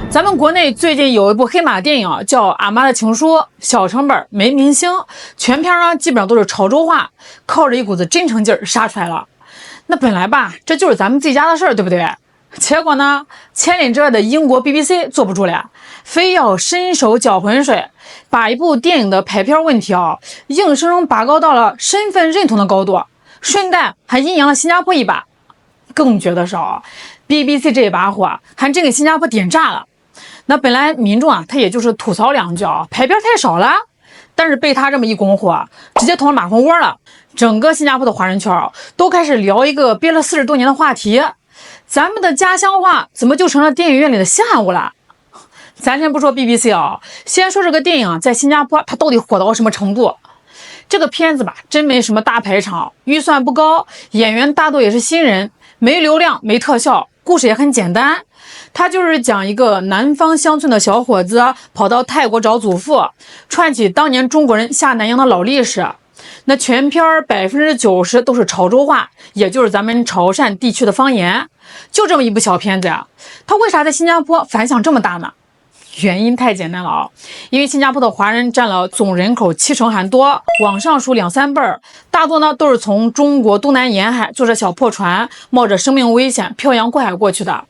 咱们国内最近有一部黑马电影叫《俺妈的情书》，小成本没明星，全片呢基本上都是潮州话，靠着一股子真诚劲儿杀出来了。那本来吧，这就是咱们自己家的事儿，对不对？结果呢，千里之外的英国 BBC 坐不住了，非要伸手搅浑水，把一部电影的排片问题硬生生拔高到了身份认同的高度，顺带还阴阳了新加坡一把。更绝的是BBC 这把火还真给新加坡点炸了。那本来民众他也就是吐槽两句排片太少了，但是被他这么一拱火，直接捅了马蜂窝了。整个新加坡的华人圈都开始聊一个憋了40多年的话题，咱们的家乡话怎么就成了电影院里的项目了？咱先不说 BBC 先说这个电影在新加坡它到底火到什么程度。这个片子吧，真没什么大排场，预算不高，演员大多也是新人，没流量没特效，故事也很简单。他就是讲一个南方乡村的小伙子跑到泰国找祖父，串起当年中国人下南洋的老历史。那全片90%都是潮州话，也就是咱们潮汕地区的方言。就这么一部小片子它为啥在新加坡反响这么大呢？原因太简单了因为新加坡的华人占了总人口70%还多，往上数2-3辈儿，大多呢都是从中国东南沿海坐着小破船，冒着生命危险漂洋过海过去的。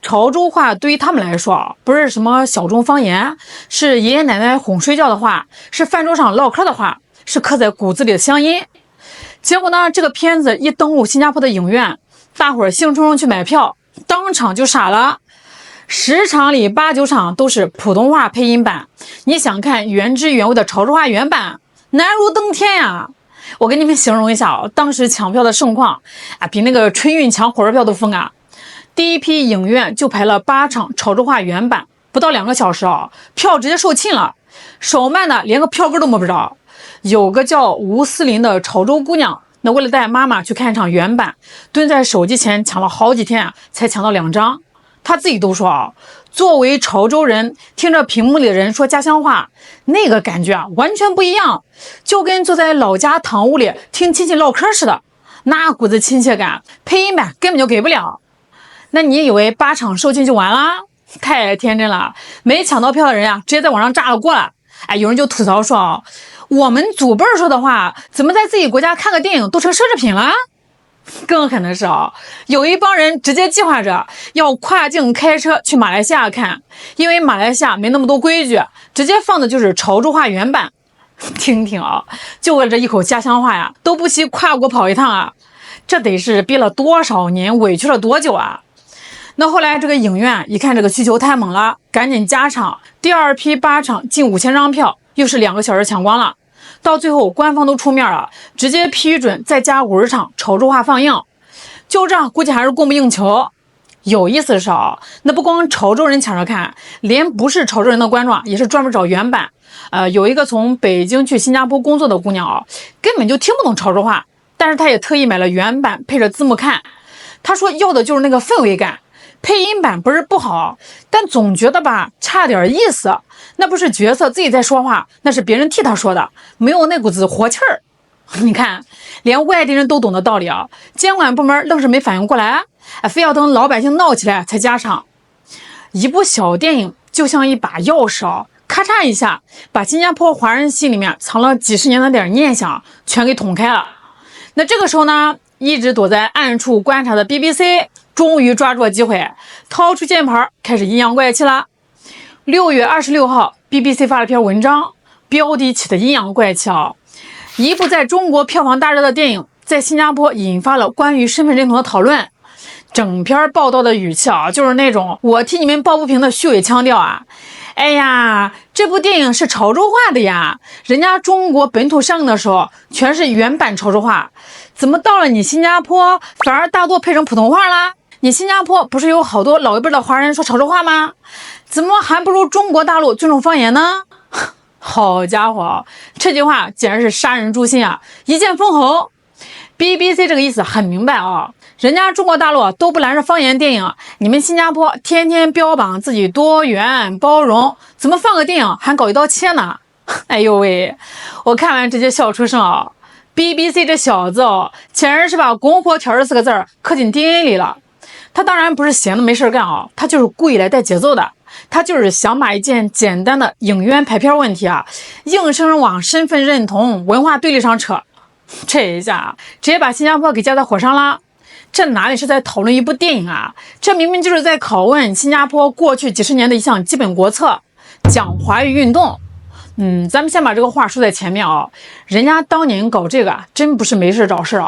潮州话对于他们来说不是什么小众方言，是爷爷奶奶哄睡觉的话，是饭桌上唠嗑的话，是刻在骨子里的乡音。结果呢，这个片子一登陆新加坡的影院，大伙儿兴冲冲去买票，当场就傻了。10场里8、9场都是普通话配音版，你想看原汁原味的潮州话原版，难如登天呀！我给你们形容一下当时抢票的盛况比那个春运抢火车票都疯第一批影院就排了8场潮州话原版，不到2个小时票直接售罄了，手慢的连个票根都摸不着。有个叫吴思林的潮州姑娘，那为了带妈妈去看一场原版，蹲在手机前抢了好几天才抢到2张。她自己都说作为潮州人，听着屏幕里的人说家乡话，那个感觉完全不一样，就跟坐在老家堂屋里听亲戚唠嗑似的，那股子亲切感配音版根本就给不了。那你以为8场售罄就完了？太天真了，没抢到票的人直接在网上炸了锅了。有人就吐槽说我们祖辈说的话怎么在自己国家看个电影都成奢侈品了？更狠的是有一帮人直接计划着要跨境开车去马来西亚看，因为马来西亚没那么多规矩，直接放的就是潮州话原版。听听就为了这一口家乡话都不惜跨国跑一趟这得是憋了多少年，委屈了多久那后来这个影院一看这个需求太猛了，赶紧加场，第2批8场近5000张票，又是2个小时抢光了。到最后官方都出面了，直接批准再加50场潮州话放映，就这样估计还是供不应求。有意思的是那不光潮州人抢着看，连不是潮州人的观众也是专门找原版。有一个从北京去新加坡工作的姑娘根本就听不懂潮州话，但是她也特意买了原版配着字幕看。她说要的就是那个氛围感，配音版不是不好，但总觉得差点意思。那不是角色自己在说话，那是别人替他说的，没有那股子活气儿。你看连外地人都懂的道理监管部门愣是没反应过来非要等老百姓闹起来才加场。一部小电影就像一把钥匙咔嚓一下把新加坡华人心里面藏了几十年的点念想全给捅开了。那这个时候呢，一直躲在暗处观察的 BBC 终于抓住了机会，掏出键盘开始阴阳怪气了。6月26号 BBC 发了篇文章，标题起的阴阳怪气一部在中国票房大热的电影在新加坡引发了关于身份认同的讨论。整篇报道的语气就是那种我替你们抱不平的虚伪腔调哎呀，这部电影是潮州话的呀，人家中国本土上映的时候全是原版潮州话，怎么到了你新加坡反而大多配成普通话啦？你新加坡不是有好多老一辈的华人说潮州话吗？怎么还不如中国大陆尊重方言呢？好家伙，这句话简直是杀人诛心一剑封喉。BBC 这个意思很明白人家中国大陆都不拦着方言电影，你们新加坡天天标榜自己多元包容，怎么放个电影还搞一刀切呢？哎呦喂，我看完直接笑出声BBC 这小子简直是把公婆条4个字刻进 DNA 里了。他当然不是闲的没事干他就是故意来带节奏的。他就是想把一件简单的影院排片问题硬生往身份认同、文化对立上扯，这一下直接把新加坡给架在火上了。这哪里是在讨论一部电影这明明就是在拷问新加坡过去几十年的一项基本国策——讲华语运动。咱们先把这个话说在前面人家当年搞这个真不是没事找事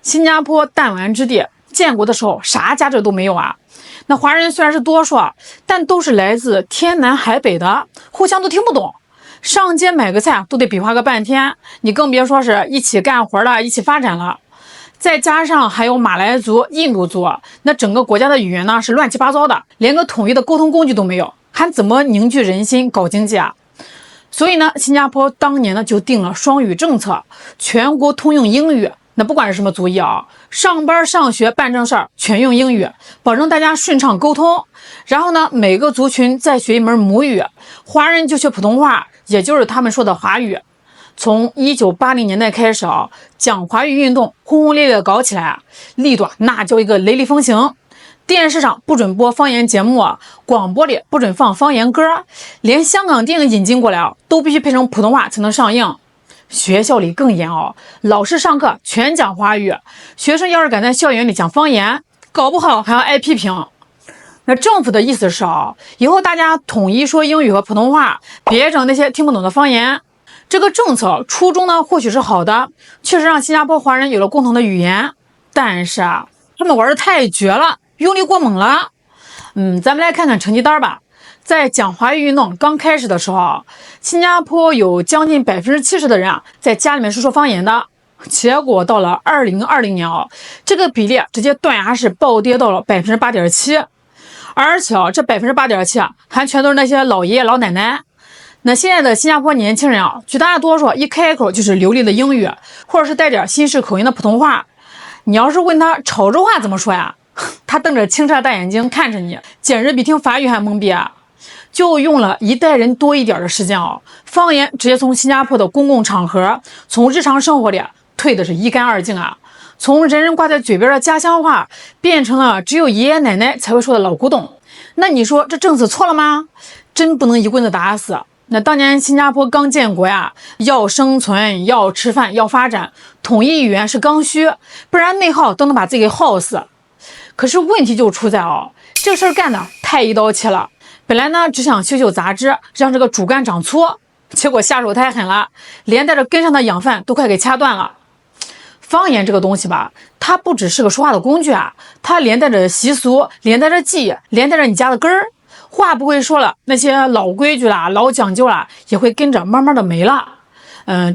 新加坡弹丸之地，建国的时候啥价值都没有那华人虽然是多数但都是来自天南海北的，互相都听不懂，上街买个菜都得比划个半天，你更别说是一起干活了，一起发展了。再加上还有马来族、印度族，那整个国家的语言呢是乱七八糟的，连个统一的沟通工具都没有，还怎么凝聚人心、搞经济所以呢，新加坡当年呢就定了双语政策，全国通用英语。那不管是什么族裔上班、上学、办正事儿全用英语，保证大家顺畅沟通。然后呢，每个族群再学一门母语，华人就学普通话，也就是他们说的华语。从1980年代开始讲华语运动轰轰烈烈的搞起来力度那叫一个雷厉风行。电视上不准播方言节目广播里不准放方言歌，连香港电影引进过来都必须配成普通话才能上映。学校里更严老师上课全讲华语，学生要是敢在校园里讲方言，搞不好还要挨批评。那政府的意思是以后大家统一说英语和普通话，别整那些听不懂的方言。这个政策初衷呢或许是好的，确实让新加坡华人有了共同的语言，但是他们玩的太绝了，用力过猛了。咱们来看看成绩单吧。在讲华语运动刚开始的时候，新加坡有将近70%的人在家里面是说方言的。结果到了2020年这个比例直接断崖式暴跌到了8.7%，而且这8.7%还全都是那些老爷爷老奶奶。那现在的新加坡年轻人绝大多数一开口就是流利的英语，或者是带点新式口音的普通话。你要是问他潮州话怎么说他瞪着清澈大眼睛看着你，简直比听法语还懵逼就用了一代人多一点的时间方言直接从新加坡的公共场合，从日常生活里退的是一干二净从人人挂在嘴边的家乡话变成了只有爷爷奶奶才会说的老古董。那你说这政策错了吗？真不能一棍子打死。那当年新加坡刚建国要生存，要吃饭，要发展，统一语言是刚需，不然内耗都能把自己给耗死。可是问题就出在这事儿干的太一刀切了。本来呢只想秀杂质，让这个主干长粗，结果下手太狠了，连带着根上的养分都快给掐断了。方言这个东西它不只是个说话的工具它连带着习俗，连带着记忆，连带着你家的根儿。话不会说了，那些老规矩老讲究也会跟着慢慢的没了。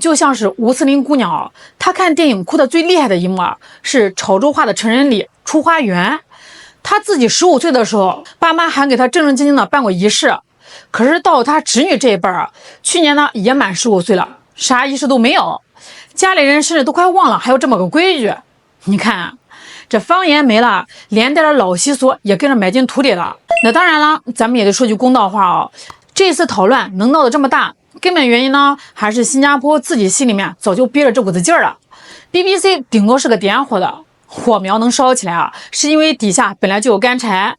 就像是吴思林姑娘她看电影哭的最厉害的一幕是潮州话的成人礼出花园。她自己15岁的时候，爸妈还给她正正经经的办过仪式，可是到她侄女这一辈去年呢也满15岁了，啥仪式都没有，家里人甚至都快忘了还有这么个规矩。你看这方言没了，连带着老习俗也跟着埋进土里了。那当然了，咱们也得说句公道话这次讨论能闹得这么大，根本原因呢还是新加坡自己心里面早就憋着这股子劲儿了。BBC 顶多是个点火的，火苗能烧起来是因为底下本来就有干柴。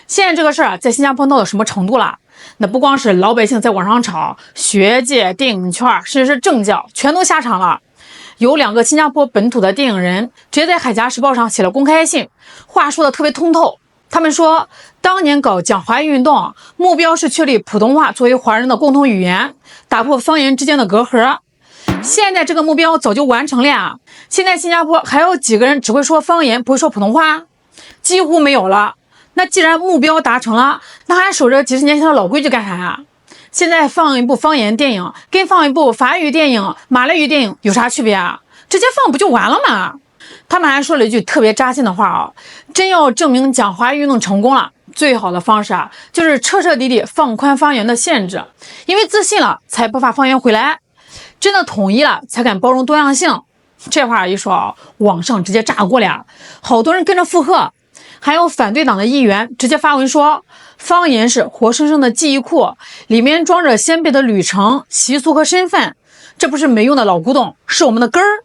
现在这个事儿在新加坡闹到什么程度了？那不光是老百姓在网上吵，学界、电影圈甚至是政教全都下场了。有2个新加坡本土的电影人直接在海峡时报上写了公开信，话说的特别通透。他们说当年搞讲华语运动目标是确立普通话作为华人的共同语言，打破方言之间的隔阂。现在这个目标早就完成了现在新加坡还有几个人只会说方言不会说普通话？几乎没有了。那既然目标达成了，那还守着几十年前的老规矩干啥现在放一部方言电影跟放一部法语电影、马来语电影有啥区别直接放不就完了吗？他们还说了一句特别扎心的话真要证明讲华语运动成功了，最好的方式就是彻彻底底放宽方言的限制，因为自信了才不怕方言回来，真的统一了才敢包容多样性。这话一说网上直接炸锅了，好多人跟着附和，还有反对党的议员直接发文说方言是活生生的记忆库，里面装着先辈的旅程、习俗和身份，这不是没用的老古董，是我们的根儿。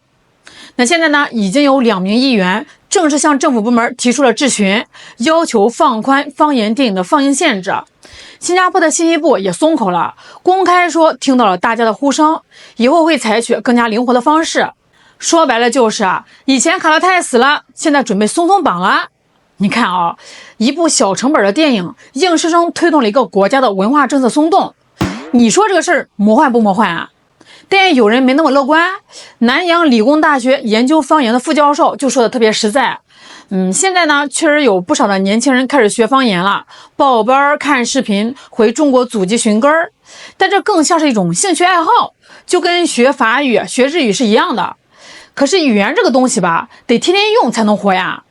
那现在呢，已经有2名议员正式向政府部门提出了质询，要求放宽方言电影的放映限制。新加坡的信息部也松口了，公开说听到了大家的呼声，以后会采取更加灵活的方式。说白了就是以前卡得太死了，现在准备松松绑了。你看一部小成本的电影，硬生生推动了一个国家的文化政策松动。你说这个事儿魔幻不魔幻啊？但有人没那么乐观。南洋理工大学研究方言的副教授就说的特别实在。现在呢，确实有不少的年轻人开始学方言了，报班、看视频、回中国祖籍寻根儿。但这更像是一种兴趣爱好，就跟学法语、学日语是一样的。可是语言这个东西吧，得天天用才能活呀。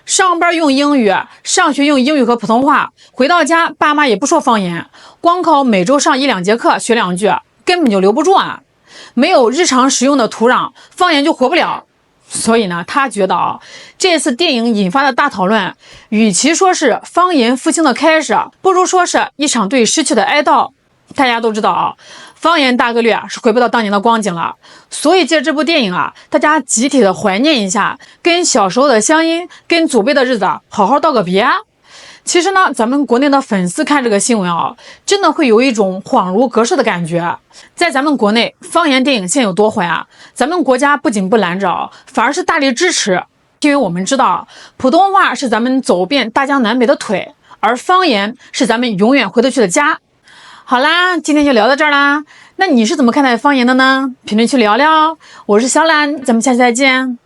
上班用英语，上学用英语和普通话，回到家爸妈也不说方言，光靠每周上1-2节课学2句，根本就留不住啊。没有日常使用的土壤，方言就活不了。所以呢，他觉得这次电影引发的大讨论，与其说是方言复兴的开始，不如说是一场对失去的哀悼。大家都知道方言大概率是回不到当年的光景了，所以借这部电影大家集体的怀念一下，跟小时候的乡音，跟祖辈的日子好好道个别。其实呢，咱们国内的粉丝看这个新闻真的会有一种恍如隔世的感觉。在咱们国内，方言电影现有多坏咱们国家不仅不拦着反而是大力支持。因为我们知道，普通话是咱们走遍大江南北的腿，而方言是咱们永远回得去的家。好啦，今天就聊到这儿啦。那你是怎么看待方言的呢？评论区聊聊。我是小懒，咱们下期再见。